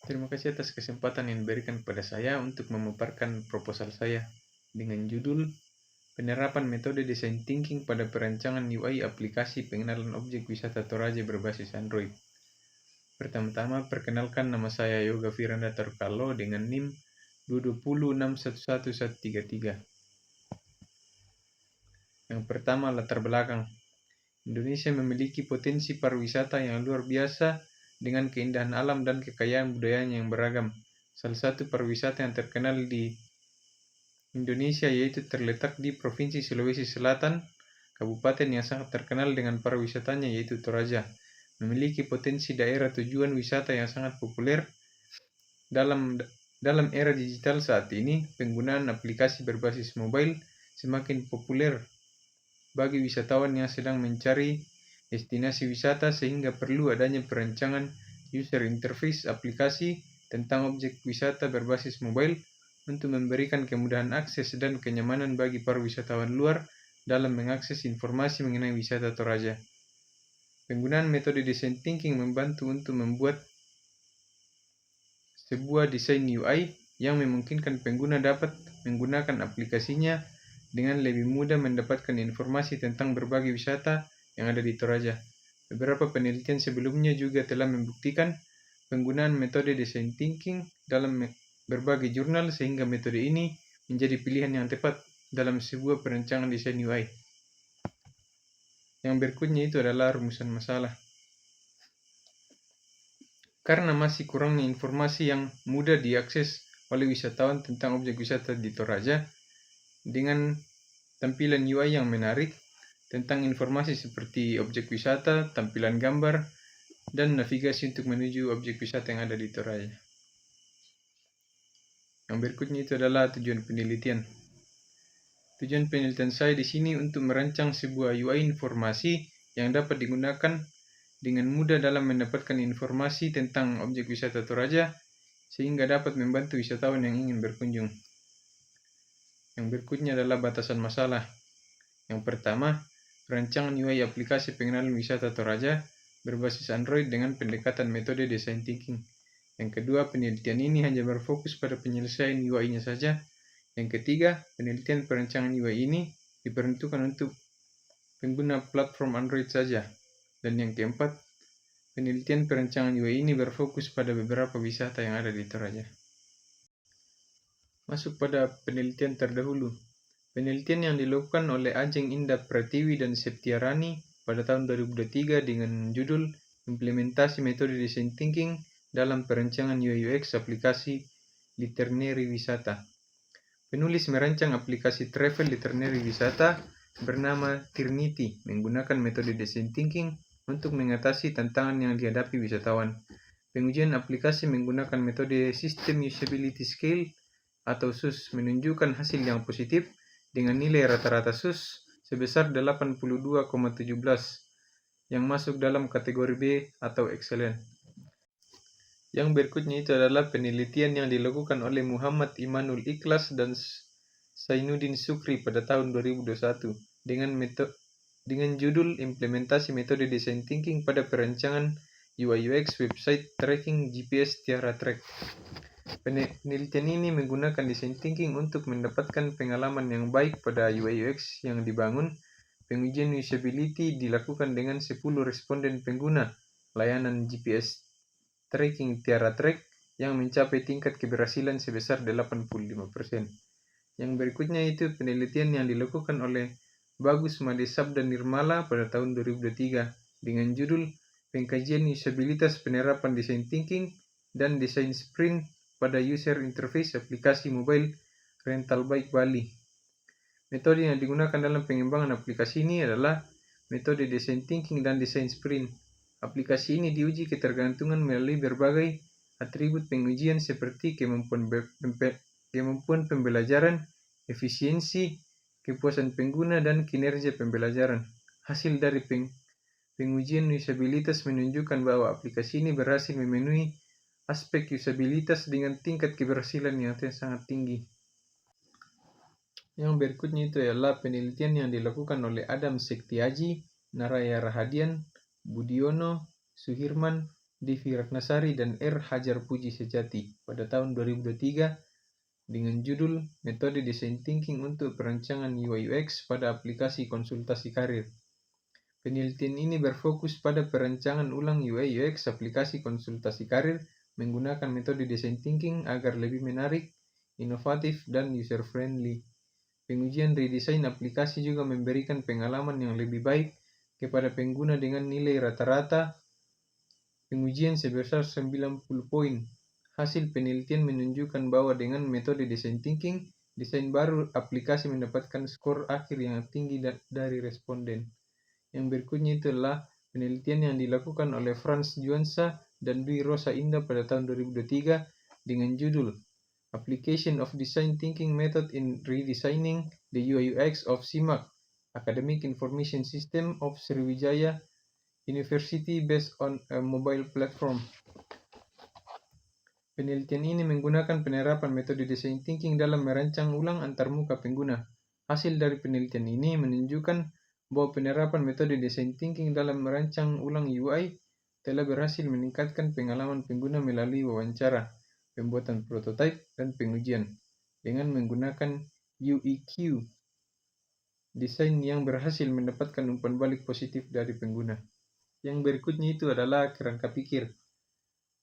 Terima kasih atas kesempatan yang diberikan kepada saya untuk memaparkan proposal saya dengan judul Penerapan Metode Design Thinking pada Perancangan UI Aplikasi Pengenalan Objek Wisata Toraja berbasis Android. Pertama-tama, perkenalkan nama saya Yoga Firanda Tarkalo dengan NIM 226111133. Yang pertama, latar belakang. Indonesia memiliki potensi pariwisata yang luar biasa dengan keindahan alam dan kekayaan budayanya yang beragam. Salah satu pariwisata yang terkenal di Indonesia yaitu terletak di Provinsi Sulawesi Selatan, kabupaten yang sangat terkenal dengan pariwisatanya yaitu Toraja. Memiliki potensi daerah tujuan wisata yang sangat populer. Dalam era digital saat ini, penggunaan aplikasi berbasis mobile semakin populer bagi wisatawan yang sedang mencari destinasi wisata, sehingga perlu adanya perancangan user interface aplikasi tentang objek wisata berbasis mobile untuk memberikan kemudahan akses dan kenyamanan bagi para wisatawan luar dalam mengakses informasi mengenai wisata Toraja. Penggunaan metode design thinking membantu untuk membuat sebuah desain UI yang memungkinkan pengguna dapat menggunakan aplikasinya dengan lebih mudah mendapatkan informasi tentang berbagai wisata yang ada di Toraja. Beberapa penelitian sebelumnya juga telah membuktikan penggunaan metode design thinking dalam berbagai jurnal, sehingga metode ini menjadi pilihan yang tepat dalam sebuah perancangan desain UI. Yang berikutnya itu adalah rumusan masalah. Karena masih kurangnya informasi yang mudah diakses oleh wisatawan tentang objek wisata di Toraja, dengan tampilan UI yang menarik tentang informasi seperti objek wisata, tampilan gambar, dan navigasi untuk menuju objek wisata yang ada di Toraja. Yang berikutnya itu adalah tujuan penelitian. Tujuan penelitian saya di sini untuk merancang sebuah UI informasi yang dapat digunakan dengan mudah dalam mendapatkan informasi tentang objek wisata Toraja, sehingga dapat membantu wisatawan yang ingin berkunjung. Yang berikutnya adalah batasan masalah. Yang pertama, perancangan UI aplikasi pengenalan wisata Toraja berbasis Android dengan pendekatan metode design thinking. Yang kedua, penelitian ini hanya berfokus pada penyelesaian UI-nya saja. Yang ketiga, penelitian perancangan UI ini diperuntukkan untuk pengguna platform Android saja. Dan yang keempat, penelitian perancangan UI ini berfokus pada beberapa wisata yang ada di Toraja. Masuk pada penelitian terdahulu. Penelitian yang dilakukan oleh Ajeng Indah Pratiwi dan Septiarani pada tahun 2023 dengan judul Implementasi Metode Design Thinking dalam Perancangan UI UX Aplikasi Literary Wisata. Penulis merancang aplikasi travel literary wisata bernama Trinity menggunakan metode design thinking untuk mengatasi tantangan yang dihadapi wisatawan. Pengujian aplikasi menggunakan metode System Usability Scale atau SUS menunjukkan hasil yang positif dengan nilai rata-rata SUS sebesar 82,17 yang masuk dalam kategori B atau excellent. Yang berikutnya itu adalah penelitian yang dilakukan oleh Muhammad Imanul Ikhlas dan Sainuddin Sukri pada tahun 2021 dengan judul Implementasi Metode Design Thinking pada Perancangan UI UX Website Tracking GPS Tiara Track. Penelitian ini menggunakan design thinking untuk mendapatkan pengalaman yang baik pada UI UX yang dibangun. Pengujian usability dilakukan dengan 10 responden pengguna layanan GPS tracking Tiara Track yang mencapai tingkat keberhasilan sebesar 85%. Yang berikutnya itu penelitian yang dilakukan oleh Bagus Madesab dan Nirmala pada tahun 2023 dengan judul Pengkajian Usabilitas Penerapan Design Thinking dan Desain Sprint pada User Interface Aplikasi Mobile Rental Bike Bali. Metode yang digunakan dalam pengembangan aplikasi ini adalah metode Design Thinking dan Desain Sprint. Aplikasi ini diuji ketergantungan melalui berbagai atribut pengujian seperti kemampuan pembelajaran, efisiensi, kepuasan pengguna, dan kinerja pembelajaran. Hasil dari pengujian usabilitas menunjukkan bahwa aplikasi ini berhasil memenuhi aspek usabilitas dengan tingkat keberhasilan yang sangat tinggi. Yang berikutnya itu adalah penelitian yang dilakukan oleh Adam Sektiaji, Naraya Rahadian, Budiono, Suhirman, Devi Ratnasari dan R. Hajar Puji Sejati pada tahun 2023 dengan judul Metode Design Thinking untuk Perancangan UI UX pada Aplikasi Konsultasi Karir. Penelitian ini berfokus pada perancangan ulang UI UX aplikasi konsultasi karir menggunakan metode design thinking agar lebih menarik, inovatif, dan user-friendly. Pengujian redesign aplikasi juga memberikan pengalaman yang lebih baik kepada pengguna dengan nilai rata-rata pengujian sebesar 90 poin. Hasil penelitian menunjukkan bahwa dengan metode design thinking, desain baru aplikasi mendapatkan skor akhir yang tinggi dari responden. Yang berikutnya itu adalah penelitian yang dilakukan oleh Frans Juansa dan Dwi Rosa Indah pada tahun 2023 dengan judul Application of Design Thinking Method in Redesigning the UI UX of SIMAK Academic Information System of Sriwijaya University based on a mobile platform. Penelitian ini menggunakan penerapan metode design thinking dalam merancang ulang antarmuka pengguna. Hasil dari penelitian ini menunjukkan bahwa penerapan metode design thinking dalam merancang ulang UI telah berhasil meningkatkan pengalaman pengguna melalui wawancara, pembuatan prototipe, dan pengujian dengan menggunakan UEQ. Desain yang berhasil mendapatkan umpan balik positif dari pengguna. Yang berikutnya itu adalah kerangka pikir.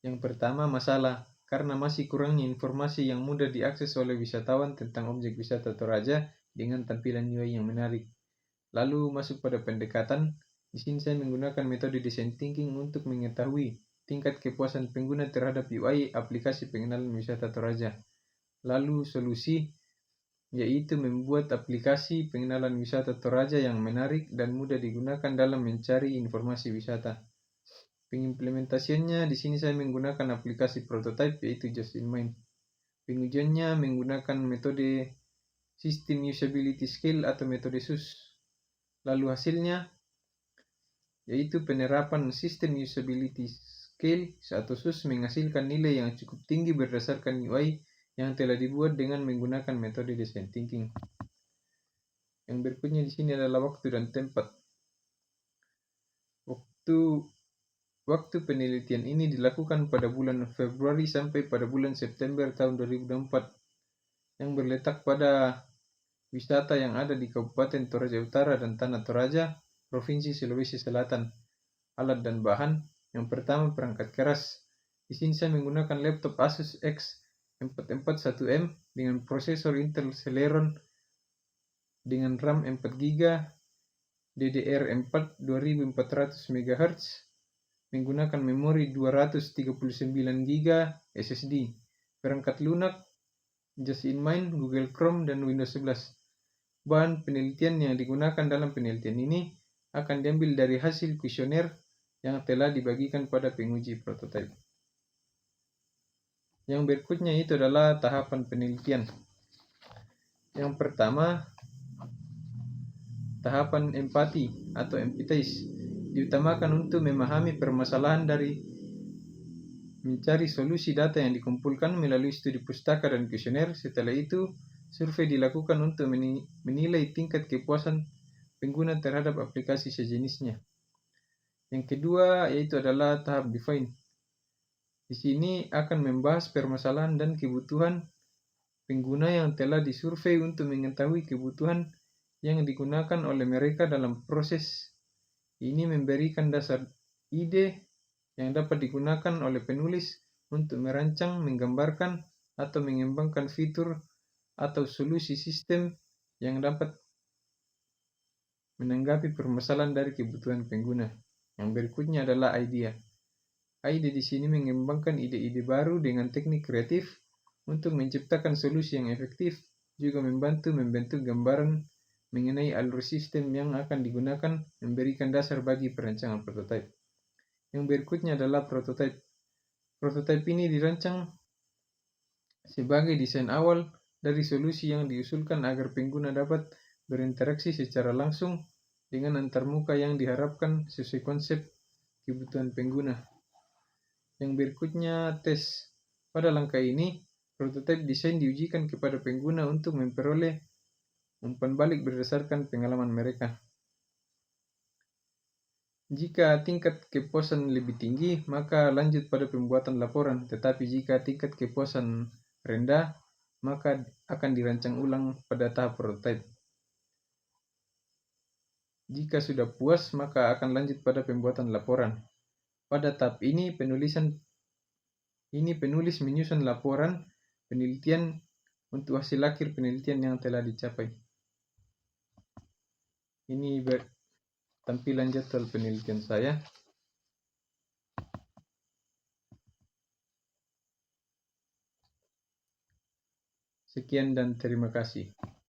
Yang pertama, masalah. Karena masih kurangnya informasi yang mudah diakses oleh wisatawan tentang objek wisata Toraja dengan tampilan UI yang menarik. Lalu masuk pada pendekatan. Di sini saya menggunakan metode design thinking untuk mengetahui tingkat kepuasan pengguna terhadap UI aplikasi pengenalan wisata Toraja. Lalu solusi, yaitu membuat aplikasi pengenalan wisata Toraja yang menarik dan mudah digunakan dalam mencari informasi wisata. Pengimplementasiannya di sini saya menggunakan aplikasi prototype yaitu Just in Mind. Pengujiannya menggunakan metode System Usability Scale atau metode SUS. Lalu hasilnya yaitu penerapan System Usability Scale atau SUS menghasilkan nilai yang cukup tinggi berdasarkan UI yang telah dibuat dengan menggunakan metode design thinking. Yang berikutnya di sini adalah waktu dan tempat. Waktu penelitian ini dilakukan pada bulan Februari sampai pada bulan September tahun 2024 yang berletak pada wisata yang ada di Kabupaten Toraja Utara dan Tanah Toraja, Provinsi Sulawesi Selatan. Alat dan bahan. Yang pertama, perangkat keras. Di sini saya menggunakan laptop Asus X441M dengan prosesor Intel Celeron dengan RAM 4GB, DDR4 2400 MHz, menggunakan memori 239GB SSD, perangkat lunak, Just in Mind, Google Chrome, dan Windows 11. Bahan penelitian yang digunakan dalam penelitian ini akan diambil dari hasil kuesioner yang telah dibagikan pada penguji prototipe. Yang berikutnya itu adalah tahapan penelitian. Yang pertama, tahapan empati atau empathize diutamakan untuk memahami permasalahan dari mencari solusi data yang dikumpulkan melalui studi pustaka dan kuesioner. Setelah itu, survei dilakukan untuk menilai tingkat kepuasan pengguna terhadap aplikasi sejenisnya. Yang kedua yaitu adalah tahap define. Di sini akan membahas permasalahan dan kebutuhan pengguna yang telah disurvei untuk mengetahui kebutuhan yang digunakan oleh mereka dalam proses. Ini memberikan dasar ide yang dapat digunakan oleh penulis untuk merancang, menggambarkan, atau mengembangkan fitur atau solusi sistem yang dapat menanggapi permasalahan dari kebutuhan pengguna. Yang berikutnya adalah idea. Ide di sini mengembangkan ide-ide baru dengan teknik kreatif untuk menciptakan solusi yang efektif, juga membantu membentuk gambaran mengenai alur sistem yang akan digunakan, memberikan dasar bagi perancangan prototipe. Yang berikutnya adalah prototipe. Prototipe ini dirancang sebagai desain awal dari solusi yang diusulkan agar pengguna dapat berinteraksi secara langsung dengan antarmuka yang diharapkan sesuai konsep kebutuhan pengguna. Yang berikutnya tes. Pada langkah ini, prototipe desain diujikan kepada pengguna untuk memperoleh umpan balik berdasarkan pengalaman mereka. Jika tingkat kepuasan lebih tinggi, maka lanjut pada pembuatan laporan. Tetapi jika tingkat kepuasan rendah, maka akan dirancang ulang pada tahap prototipe. Jika sudah puas, maka akan lanjut pada pembuatan laporan. Pada tahap ini, penulis menyusun laporan penelitian untuk hasil akhir penelitian yang telah dicapai. Ini tampilan jadwal penelitian saya. Sekian dan terima kasih.